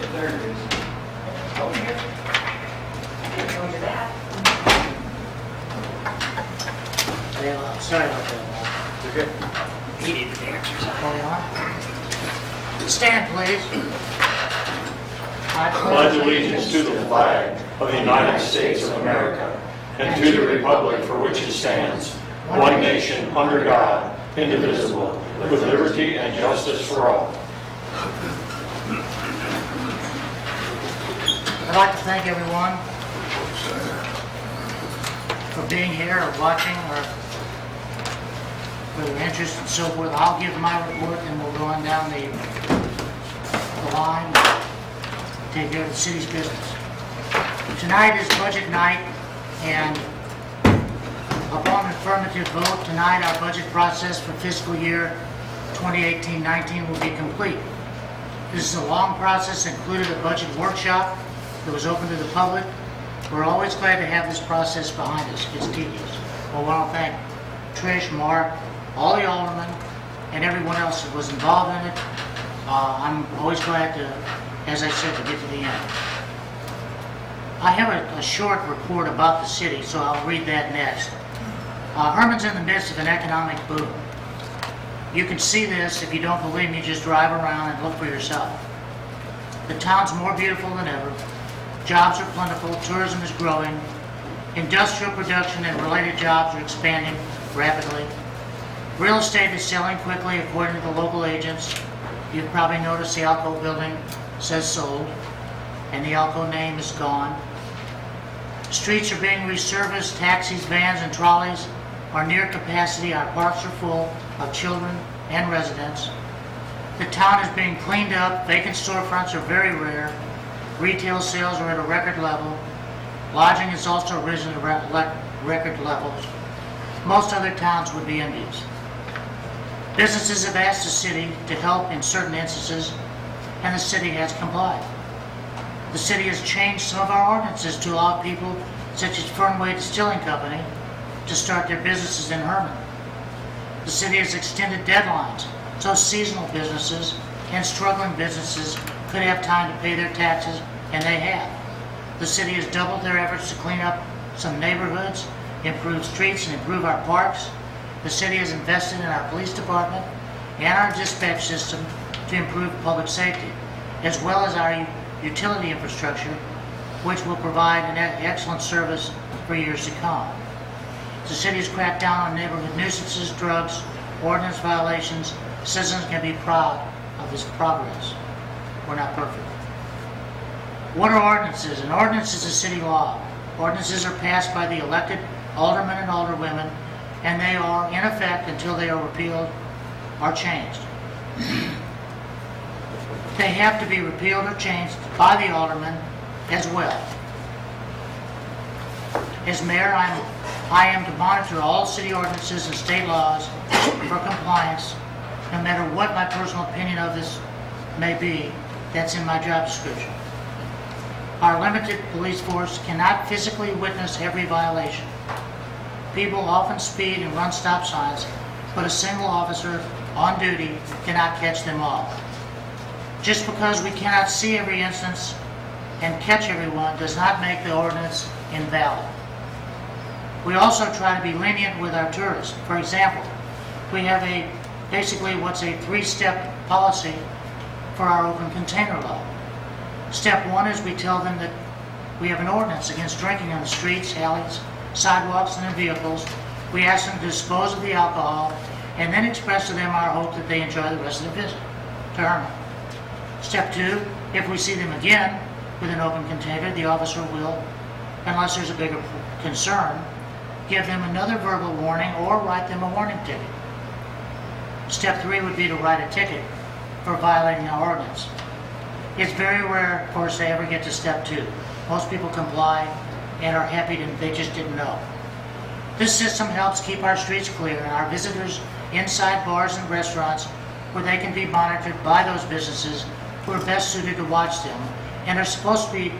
There it is. Over here. I didn't know you that. Yeah, sorry about that. You're good. He needed the exercise. Hold on. Stand, please. I Pledge allegiance to the flag of the United States of America and to the republic for which it stands, one nation, under God, indivisible, with liberty and justice for all. I'd like to thank everyone for being here or watching or for their interest and so forth. I'll give my report and we'll go on down the line and take care of the city's business. Tonight is budget night, and upon affirmative vote tonight, our budget process for fiscal year 2018-19 will be complete. This is a long process, included a budget workshop that was open to the public. We're always glad to have this process behind us. It's tedious. I want to thank Trish, Mark, all the aldermen, and everyone else that was involved in it. I'm always glad to, as I said, to get to the end. I have a short report about the city, so I'll read that next. Herman's in the midst of an economic boom. You can see this. If you don't believe me, just drive around and look for yourself. The town's more beautiful than ever. Jobs are plentiful, tourism is growing, industrial production and related jobs are expanding rapidly. Real estate is selling quickly according to the local agents. You've probably noticed the Alco building says sold, and the Alco name is gone. Streets are being resurfaced, taxis, vans, and trolleys are near capacity. Our parks are full of children and residents. The town is being cleaned up. Vacant storefronts are very rare. Retail sales are at a record level. Lodging has also risen to record levels. Most other towns would be envious. Businesses have asked the city to help in certain instances, and the city has complied. The city has changed some of our ordinances to allow people such as Fernway Distilling Company to start their businesses in Herman. The city has extended deadlines so seasonal businesses and struggling businesses could have time to pay their taxes, and they have. The city has doubled their efforts to clean up some neighborhoods, improve streets, and improve our parks. The city has invested in our police department and our dispatch system to improve public safety, as well as our utility infrastructure, which will provide an excellent service for years to come. The city has cracked down on neighborhood nuisances, drugs, ordinance violations. Citizens can be proud of this progress. We're not perfect. What are ordinances? An ordinance is a city law. Ordinances are passed by the elected aldermen and alderwomen, and they are in effect until they are repealed or changed. They have to be repealed or changed by the aldermen as well. As mayor, I am to monitor all city ordinances and state laws for compliance, no matter what my personal opinion of this may be. That's in my job description. Our limited police force cannot physically witness every violation. People often speed and run stop signs, but a single officer on duty cannot catch them all. Just because we cannot see every instance and catch everyone does not make the ordinance invalid. We also try to be lenient with our tourists. For example, we have basically what's a 3-step policy for our open container law. Step 1 is we tell them that we have an ordinance against drinking on the streets, alleys, sidewalks, and in vehicles. We ask them to dispose of the alcohol and then express to them our hope that they enjoy the rest of the visit to Herman. Step 2, if we see them again with an open container, the officer will, unless there's a bigger concern, give them another verbal warning or write them a warning ticket. Step 3 would be to write a ticket for violating the ordinance. It's very rare, of course, they ever get to step 2. Most people comply and are happy they just didn't know. This system helps keep our streets clear and our visitors inside bars and restaurants where they can be monitored by those businesses who are best suited to watch them and are supposed to be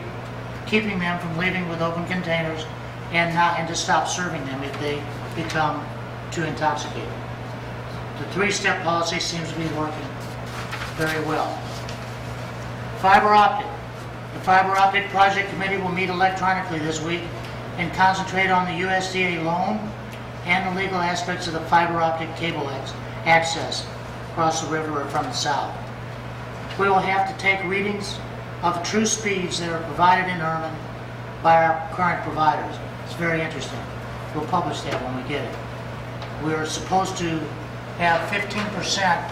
keeping them from leaving with open containers and to stop serving them if they become too intoxicated. The 3-step policy seems to be working very well. Fiber optic. The Fiber Optic Project Committee will meet electronically this week and concentrate on the USDA loan and the legal aspects of the fiber optic cable access across the river or from the south. We will have to take readings of the true speeds that are provided in Herman by our current providers. It's very interesting. We'll publish that when we get it. We're supposed to have 15%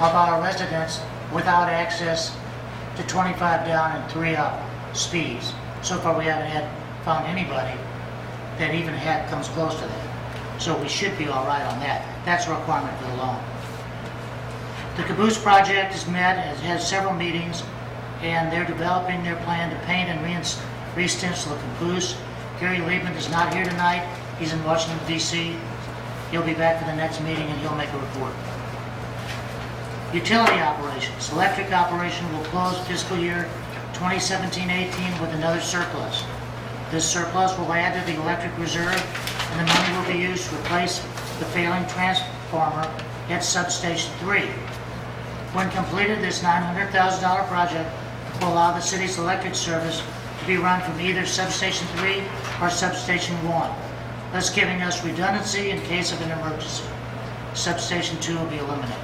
of our residents without access to 25 down and 3 up speeds. So far we haven't found anybody that even comes close to that. So we should be all right on that. That's a requirement for the loan. The Caboose project has had several meetings, and they're developing their plan to paint and re-stencil the caboose. Gary Liebman is not here tonight. He's in Washington, D.C. He'll be back for the next meeting and he'll make a report. Utility operations. Electric operation will close fiscal year 2017-18 with another surplus. This surplus will add to the electric reserve, and the money will be used to replace the failing transformer at substation 3. When completed, this $900,000 project will allow the city's electric service to be run from either substation 3 or substation 1, thus giving us redundancy in case of an emergency. Substation 2 will be eliminated.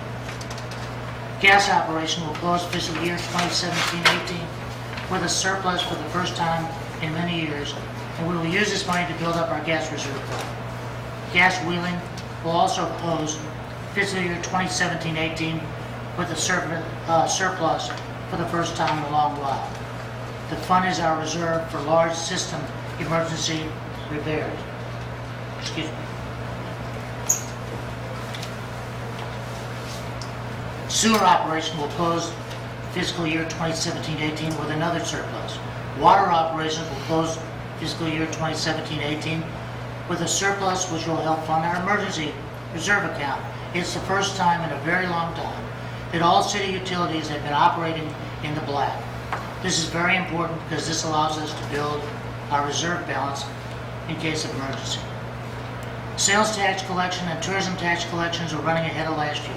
Gas operation will close fiscal year 2017-18 with a surplus for the first time in many years, and we will use this money to build up our gas reserve fund. Gas wheeling will also close fiscal year 2017-18 with a surplus for the first time in a long while. The fund is our reserve for large system emergency repairs. Excuse me. Sewer operation will close fiscal year 2017-18 with another surplus. Water operations will close fiscal year 2017-18 with a surplus which will help fund our emergency reserve account. It's the first time in a very long time that all city utilities have been operating in the black. This is very important because this allows us to build our reserve balance in case of emergency. Sales tax collection and tourism tax collections are running ahead of last year,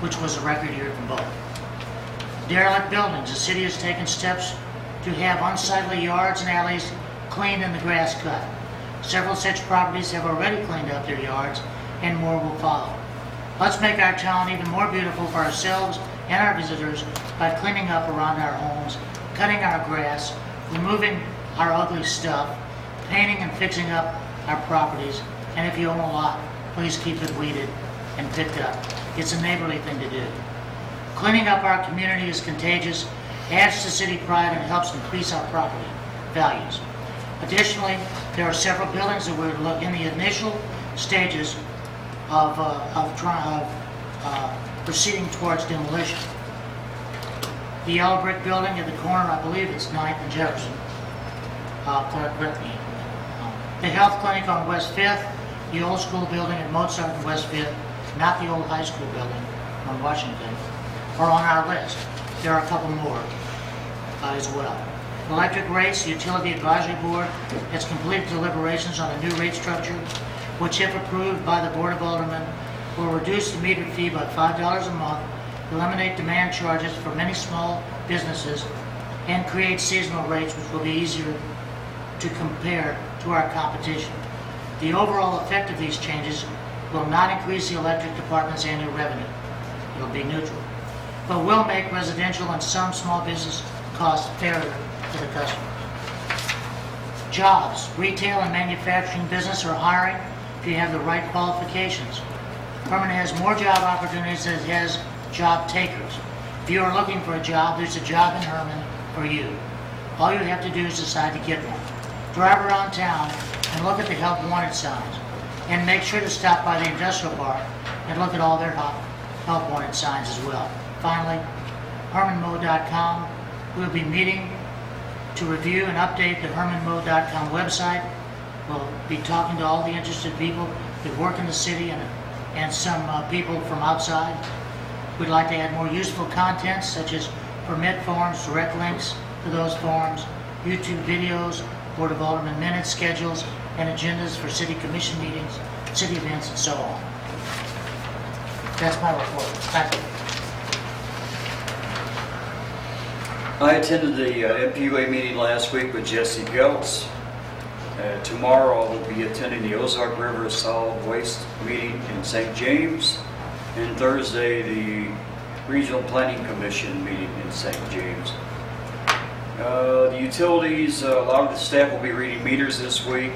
which was a record year for both. Derelict buildings. The city has taken steps to have unsightly yards and alleys cleaned and the grass cut. Several such properties have already cleaned up their yards, and more will follow. Let's make our town even more beautiful for ourselves and our visitors by cleaning up around our homes, cutting our grass, removing our ugly stuff, painting and fixing up our properties, and if you own a lot, please keep it weeded and picked up. It's a neighborly thing to do. Cleaning up our community is contagious, adds to city pride, and helps increase our property values. Additionally, there are several buildings that we're in the initial stages of proceeding towards demolition. The yellow brick building at the corner, I believe it's 9th and Jefferson. Correct me. The health clinic on West 5th, the old school building at Mozart and West 5th, not the old high school building on Washington, are on our list. There are a couple more as well. Electric rates, the Utility Advisory Board has completed deliberations on a new rate structure, which, if approved by the Board of Aldermen, will reduce the meter fee by $5 a month, eliminate demand charges for many small businesses, and create seasonal rates which will be easier to compare to our competition. The overall effect of these changes will not increase the electric department's annual revenue. It'll be neutral, but will make residential and some small business costs fairer to the customer. Jobs. Retail and manufacturing business are hiring if you have the right qualifications. Herman has more job opportunities than it has job takers. If you are looking for a job, there's a job in Herman for you. All you have to do is decide to get one. Drive around town and look at the help wanted signs, and make sure to stop by the industrial park and look at all their help wanted signs as well. Finally, HermanMo.com. We'll be meeting to review and update the HermanMo.com website. We'll be talking to all the interested people that work in the city and some people from outside. We'd like to add more useful content such as permit forms, direct links to those forms, YouTube videos, Board of Aldermen minutes, schedules, and agendas for city commission meetings, city events, and so on. That's my report. Thank you. I attended the MPUA meeting last week with Jesse Geltz. Tomorrow I will be attending the Ozark River Solid Waste meeting in St. James. And Thursday, the Regional Planning Commission meeting in St. James. The utilities, a lot of the staff will be reading meters this week.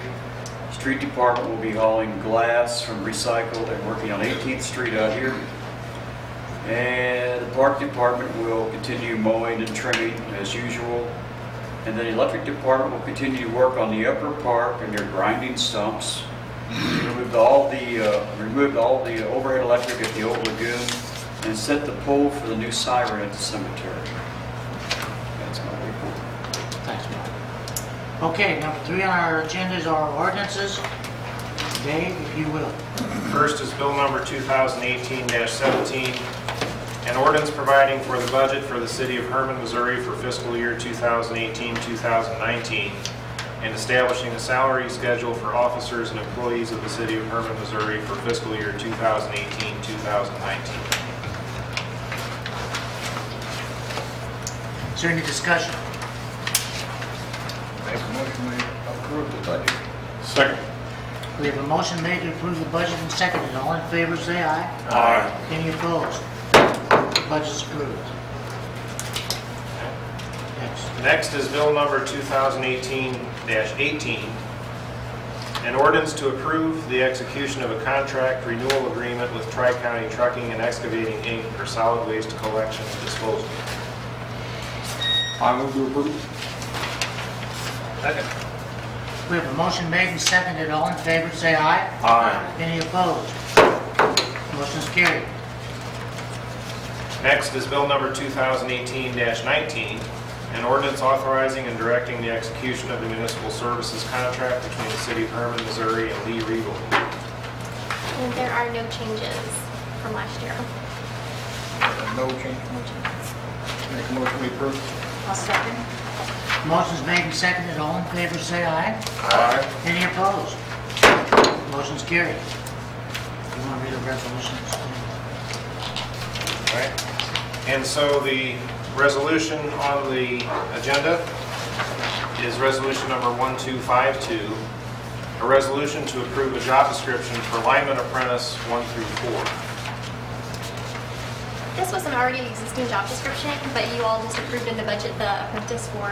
Street department will be hauling glass from recycled and working on 18th Street out here. And the park department will continue mowing and trimming as usual. And then the electric department will continue to work on the upper park and their grinding stumps. Removed all the overhead electric at the old lagoon and set the pole for the new siren at the cemetery. That's my report. Thanks, Mark. Okay, number 3 on our agenda is our ordinances. Dave, if you will. First is bill number 2018-17, an ordinance providing for the budget for the city of Herman, Missouri for fiscal year 2018-2019, and establishing a salary schedule for officers and employees of the city of Herman, Missouri for fiscal year 2018-2019. Is there any discussion? Make a motion we approve the budget. Second. We have a motion made to approve the budget and seconded. All in favor, say aye. Aye. Any opposed? Budget's approved. Next. Next is bill number 2018-18, an ordinance to approve the execution of a contract renewal agreement with Tri-County Trucking and Excavating, Inc. for solid waste collection and disposal. I move to approve. Second. We have a motion made and seconded. All in favor, say aye. Aye. Any opposed? Motion's carried. Next is bill number 2018-19, an ordinance authorizing and directing the execution of the municipal services contract between the city of Herman, Missouri and Lee Regal. And there are no changes from last year. No change. Make a motion we approve. I'll second. Motion's made and seconded. All in favor, say aye. Aye. Any opposed? Motion's carried. You want to read the resolutions? All right. And so the resolution on the agenda is resolution number 1252, a resolution to approve a job description for lineman apprentice 1 through 4. This was an already existing job description, but you all just approved in the budget the apprentice for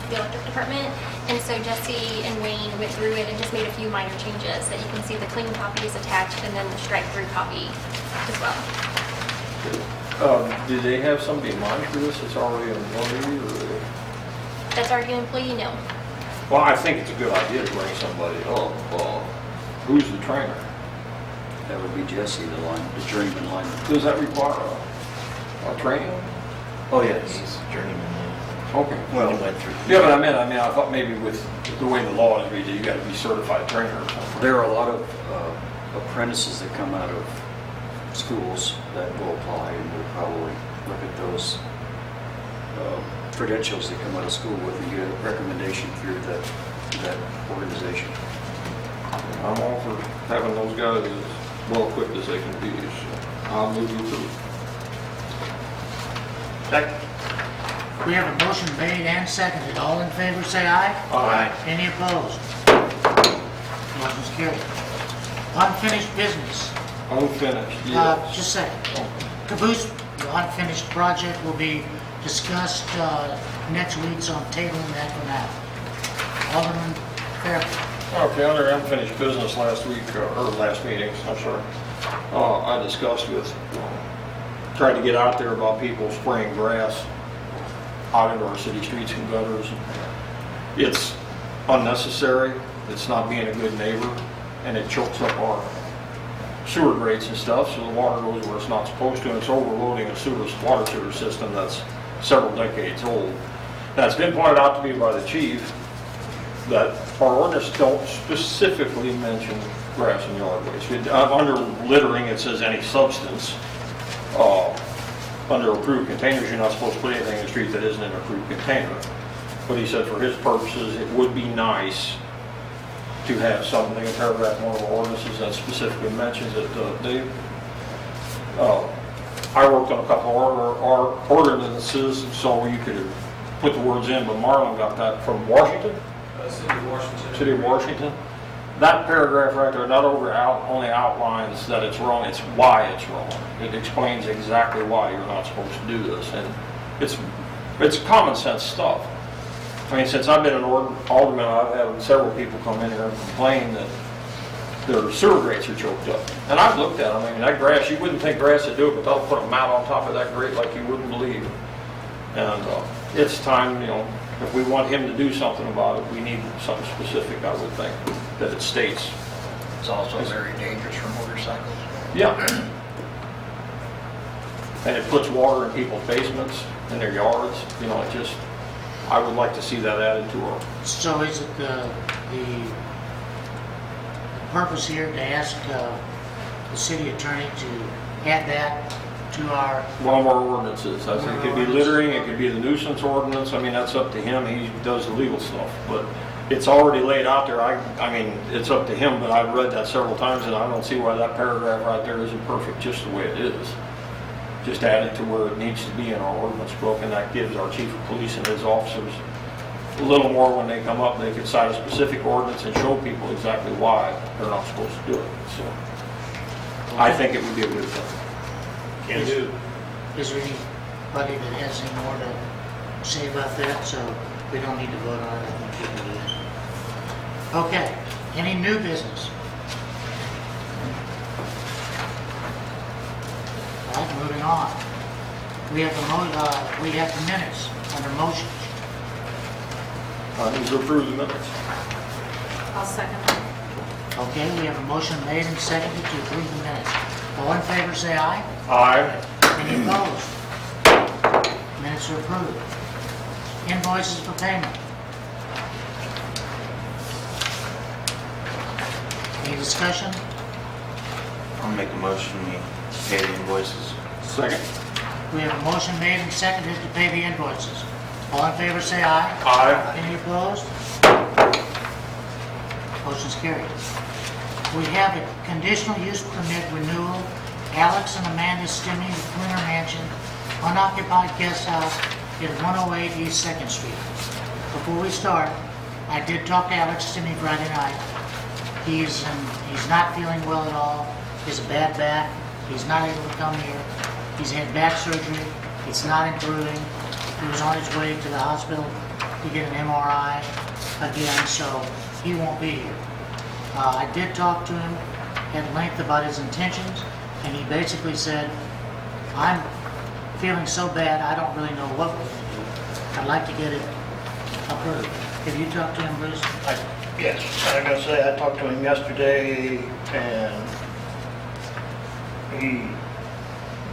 the electric department. And so Jesse and Wayne went through it and just made a few minor changes that you can see the clean copy is attached and then the strike through copy as well. Do they have somebody in mind for this that's already an employee, or? That's already an employee, no. Well, I think it's a good idea to bring somebody up. Who's the trainer? That would be Jesse, the journeyman lineman. Does that require a training? Oh, yes. He's a journeyman. Okay. Well, Yeah, but I thought maybe with the way the law is read, you got to be certified trainer or something. there are a lot of apprentices that come out of schools that will apply, and we'll probably look at those credentials they come out of school with and get a recommendation through that organization. I'm all for having those guys as well equipped as they can be, so I'll move to approve. Second. We have a motion made and seconded. All in favor, say aye. Aye. Any opposed? Motion's carried. Unfinished business. Unfinished, yes. Just a second. Caboose, the unfinished project will be discussed next week, so I'm tabling that for now. Alderman Fairfield. Okay, under unfinished business last week, or last meeting, I'm sorry, I discussed tried to get out there about people spraying grass out into our city streets and gutters. It's unnecessary, it's not being a good neighbor, and it chokes up our sewer grates and stuff, so the water goes where it's not supposed to, and it's overloading a water sewer system that's several decades old. Now, it's been pointed out to me by the chief that our ordinance don't specifically mention grass and yard waste. Under littering, it says any substance. Under approved containers, you're not supposed to put anything in the street that isn't an approved container. But he said for his purposes, it would be nice to have something in paragraph 1 of the ordinances that specifically mentions it. Dave? I worked on a couple of our ordinances, so you could put the words in, but Marlon got that from Washington, City of Washington. City of Washington. That paragraph right there, not only outlines that it's wrong, it's why it's wrong. It explains exactly why you're not supposed to do this, and it's common sense stuff. I mean, since I've been an alderman, I've had several people come in here and complain that their sewer grates are choked up. And I've looked at them, I mean, that grass, you wouldn't think grass would do it, but they'll put a mat on top of that grate like you wouldn't believe. And it's time, you know, if we want him to do something about it, we need something specific, I would think, that it states. It's also very dangerous for motorcycles. Yeah. And it puts water in people's basements, in their yards, you know, it just, I would like to see that added to our, So is it the purpose here to ask the city attorney to add that to our, one of our ordinances. I think it could be littering, it could be the nuisance ordinance, I mean, that's up to him, he does the legal stuff. But it's already laid out there, I mean, it's up to him, but I've read that several times and I don't see why that paragraph right there isn't perfect, just the way it is. Just add it to where it needs to be in our ordinance book, and that gives our chief of police and his officers a little more when they come up, they could cite a specific ordinance and show people exactly why they're not supposed to do it, so. I think it would be a good thing. Can do. is there anybody that has any more to say about that? So we don't need to vote on it, I think we can do that. Okay, any new business? All right, moving on. We have the minutes under motions. I need to approve the minutes. I'll second that. Okay, we have a motion made and seconded to approve the minutes. All in favor, say aye. Aye. Any opposed? Minutes are approved. Invoices for payment. Any discussion? I'll make a motion, we pay the invoices. Second. We have a motion made and seconded to pay the invoices. All in favor, say aye. Aye. Any opposed? Motion's carried. We have a conditional use permit renewal, Alex and Amanda Stimming, the Quinter Mansion, unoccupied guest house at 108 East 2nd Street. Before we start, I did talk to Alex Stimming Friday night. He's not feeling well at all. He has a bad back. He's not able to come here. He's had back surgery. It's not improving. He was on his way to the hospital to get an MRI again, so he won't be here. I did talk to him at length about his intentions, and he basically said, I'm feeling so bad, I don't really know what we're going to do. I'd like to get it approved. Have you talked to him, Bruce? Yes, like I say, I talked to him yesterday, and he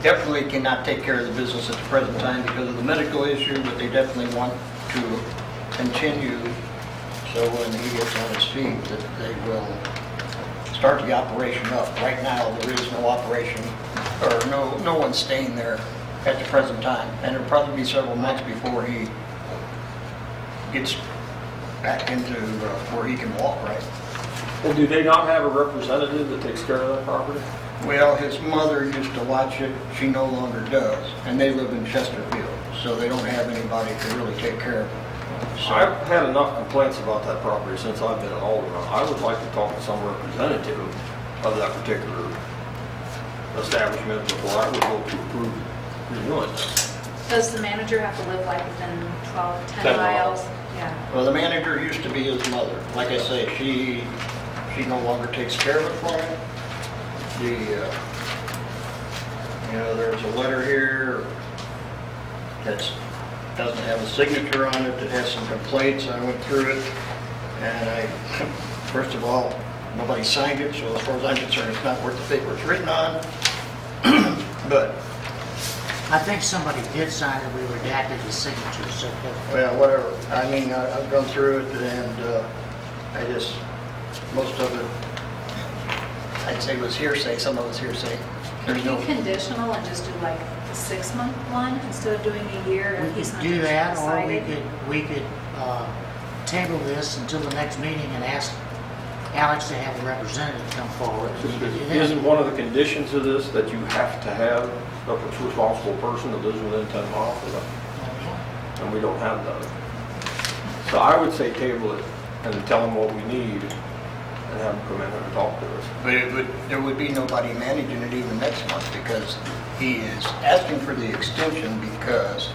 definitely cannot take care of the business at the present time because of the medical issue, but they definitely want to continue, so when he gets on his feet, that they will start the operation up. Right now, there is no operation, or no one staying there at the present time, and it'll probably be several months before he gets back into where he can walk right. Well, do they not have a representative that takes care of that property? Well, his mother used to watch it, she no longer does, and they live in Chesterfield, so they don't have anybody to really take care of it. So, I've had enough complaints about that property since I've been an alderman. I would like to talk to some representative of that particular establishment before I would vote to approve renewing it. Does the manager have to live like within 12, 10 10 miles? miles. Yeah. well, the manager used to be his mother. Like I say, she no longer takes care of it for him. There's a letter here that doesn't have a signature on it, that has some complaints. I went through it, and first of all, nobody signed it, so as far as I'm concerned, it's not worth the paper it's written on. But, I think somebody did sign it, we redacted the signatures, so, well, whatever. I mean, I've gone through it, and most of it, I'd say was hearsay, some of it's hearsay. Could There's you no, be conditional and just do like the 6-month one instead of doing a year we if he's could not do that, or decided? we could table this until the next meeting and ask Alex to have a representative come forward. We could do that. Isn't one of the conditions of this that you have to have a responsible person that lives within 10 miles of it? and we don't have those. So I would say table it and tell them what we need and have them come in and talk to us. But there would be nobody managing it even next month because he is asking for the extension because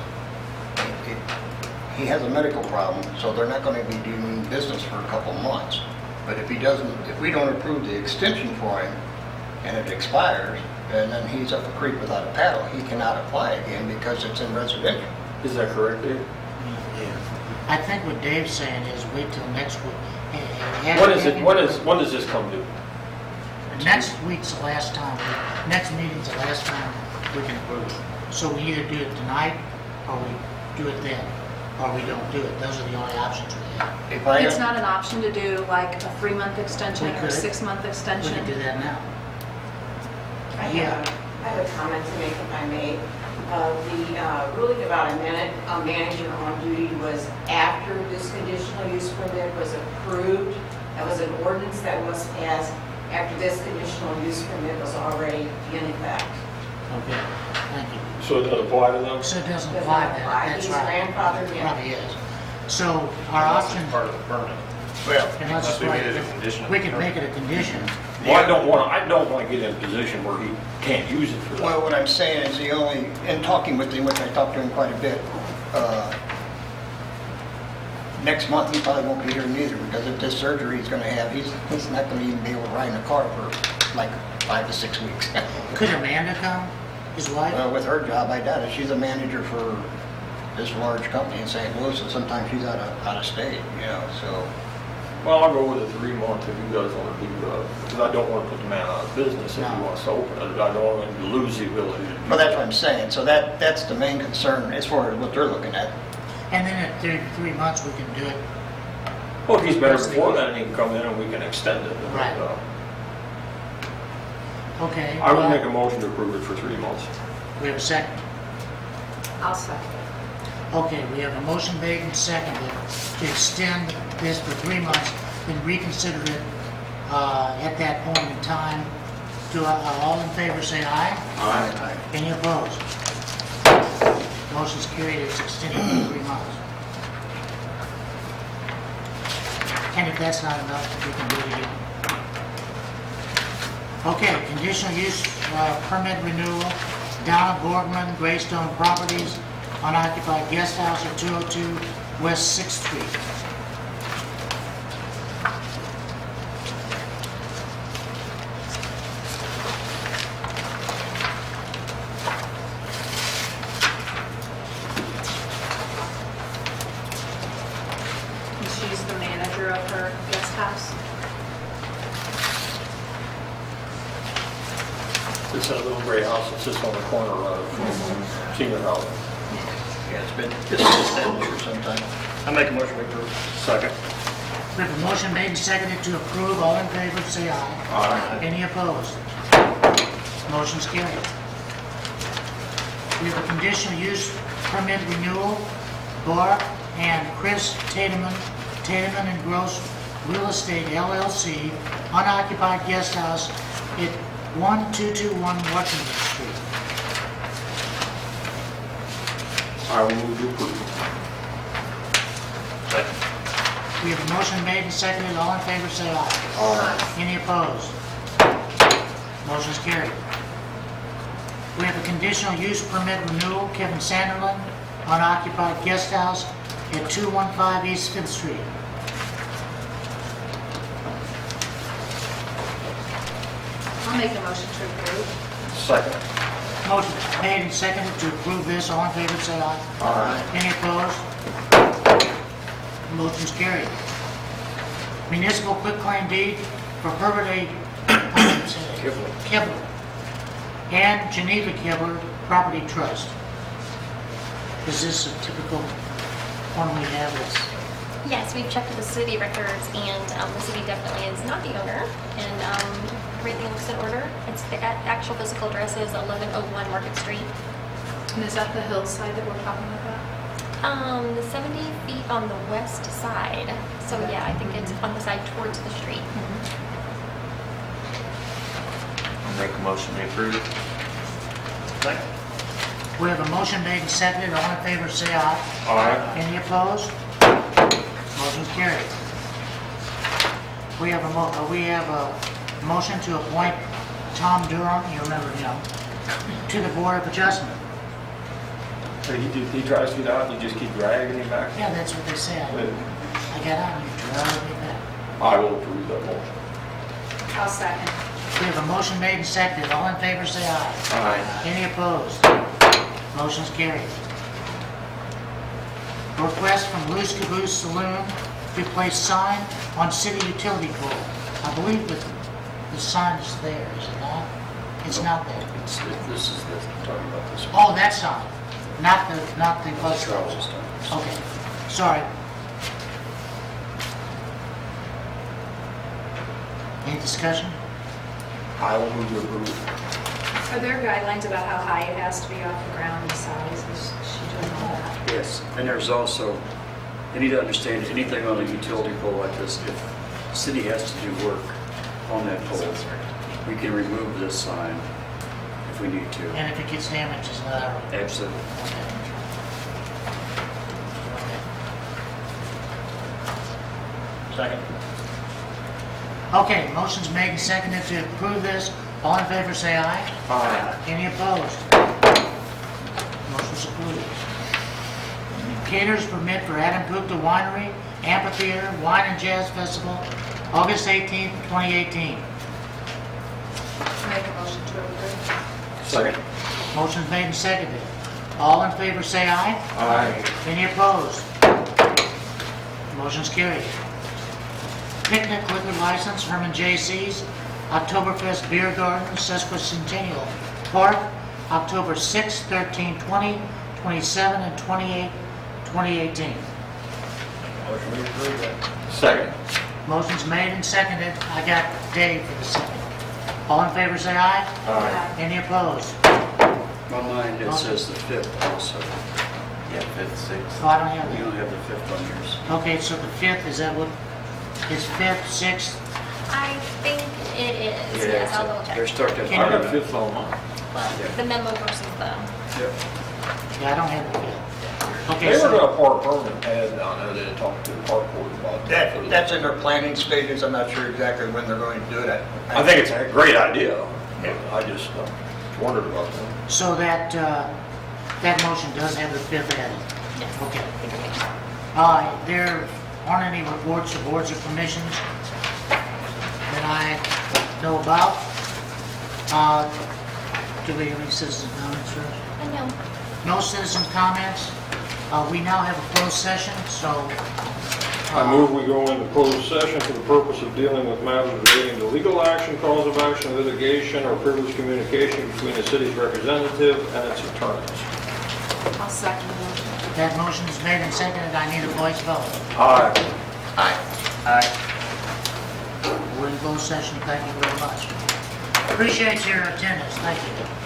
he has a medical problem, so they're not going to be doing business for a couple months. But if we don't approve the extension for him and it expires, and then he's up the creek without a paddle, he cannot apply again because it's in residential. Is that correct, Dave? I think what Dave's saying is wait till next week. When does this come due? Next week's the last time, next meeting's the last time we can approve it. So we either do it tonight, or we do it then, or we don't do it. Those are the only options we have. If I It's not an option to do like a 3-month extension We or a could. 6-month We extension. can do that now. I Yeah. have a comment to make if I may. The ruling about a manager on duty was after this conditional use permit was approved. That was an ordinance that was passed after this conditional use permit was already in effect. Okay, thank you. So it doesn't apply to them? So it doesn't Does apply not then, apply. that's He's right. grandfathered in. Probably is. So our Unless option, it's part of the permit. Well, unless Unless we it's made it a condition of we the could permit. make it a condition. Well, I don't want to get in a position where he can't use it for that. well, what I'm saying is in talking with him, which I talked to him quite a bit, next month he probably won't be here neither because of this surgery he's going to have. He's not going to even be able to ride in a car for like 5 to 6 weeks. Could Amanda come, his wife? Well, with her job, I doubt it. She's a manager for this large company in St. Louis, and sometimes she's out of state, so. Well, I'll go with a 3 month if you guys want to do that, because I don't want to put the man out of business if he No. wants to open it. I don't want him to lose the ability to do Well, that's what I'm saying. So that's the main concern as far as what they're looking at. And then at 3 months, we can do it. Well, if he's better before that, he can come in and we can extend it. Right. Okay. I would well, make a motion to approve it for 3 months. We have a second. I'll second. Okay, we have a motion made and seconded to extend this for 3 months, then reconsider it at that point in time. Do all in favor say aye? Aye. Any opposed? Motion's carried, it's extended for 3 months. And if that's not enough, we can do it again. Okay, conditional use permit renewal, Donna Borgman, Greystone Properties, unoccupied guest house at 202 West 6th Street. And she's the manager of her guest house. It's that little gray house that sits on the corner of senior housing. Yeah, it's been established for some time. I make a motion to approve. Second. We have a motion made and seconded to approve. All in favor, say aye. Aye. Any opposed? Motion's carried. We have a conditional use permit renewal, Barb and Chris Tateman and Gross Real Estate LLC, unoccupied guest house at 1221 Washington Street. I will move to approve. We have a motion made and seconded. All in favor, say aye. Aye. Any opposed? Motion's carried. We have a conditional use permit renewal, Kevin Sanderlin, unoccupied guest house at 215 East 5th Street. I'll make a motion to approve. Second. Motion made and seconded to approve this. All in favor, say aye. Aye. Any opposed? Motion's carried. Municipal quitclaim deed for Herbert A. Kibler and Geneva Kibler Property Trust. Is this a typical one we have? Yes, we've checked with the city records, and the city definitely is not the owner, and everything looks in order. It's the actual physical address is 1101 Market Street. And is that the hillside that we're talking about? 70 feet on the west side. So yeah, I think it's on the side towards the street. I'll make a motion to approve. We have a motion made and seconded. All in favor, say aye. Aye. Any opposed? Motion's carried. We have a motion to appoint Tom Durham, you remember him, to the Board of Adjustment. So he tries to get out, and you just keep dragging him back? Yeah, that's what they said. I got out and you drove me back. I will approve that motion. I'll second. We have a motion made and seconded. All in favor, say aye. Aye. Any opposed? Motion's carried. Request from Lou's Caboose Saloon to place sign on city utility pole. I believe that the sign is there, is it not? It's not there. This is talking about this one. Oh, that sign, not the bus Charles stop. is talking. Okay, sorry. Any discussion? I will move to approve. Are there guidelines about how high it has to be off the ground and size? Is she doing all that? Yes, and there's also, you need to understand, anything on a utility pole like this, if the city has to do work on that pole, we can remove this sign if we need to. And if it gets damaged, it's not our... Absolutely. Okay. Second. Okay, motion's made and seconded to approve this. All in favor, say aye. Aye. Any opposed? Motion's approved. Caterers permit for Adam Gupta Winery, Amphitheater, Wine and Jazz Festival, August 18th, 2018. Make a motion to approve. Second. Motion's made and seconded. All in favor, say aye. Aye. Any opposed? Motion's carried. Picnic liquor license, Herman J.C.'s, Oktoberfest Beer Garden, Sesquicentennial Park, October 6, 13, 20, 27, and 28, 2018. Motion to approve that. Second. Motion's made and seconded. I got Dave for the second. All in favor, say aye. Aye. Any opposed? On mine, it says the 5th also. Yeah, 5th, 6th. Oh, I don't have You that. don't have the 5th on yours. Okay, so the 5th, is that what, is 5th, 6th? I think it is, yes, I'll double They're check. starting Can I to... got fifth on mine. The memo versus the, Yep. Yeah, I don't have the 5th. Okay, They were so, gonna park permanent pad down there, they didn't talk to the park board about that. That's in their planning stages. I'm not sure exactly when they're going to do it. I think it's a great idea. I just wondered about that. so that motion does have the 5th added. yes. Okay. There aren't any reports of boards or commissions that I know about. Do we have any citizen comments, Rich? I know. No citizen comments. We now have a closed session, so... I move we go into closed session for the purpose of dealing with matters relating to legal action, cause of action, litigation, or privileged communication between the city's representative and its attorneys. I'll second the motion. That motion is made and seconded. I need a voice vote. Aye. Aye. We're in closed session. Thank you very much. Appreciate your attendance. Thank you.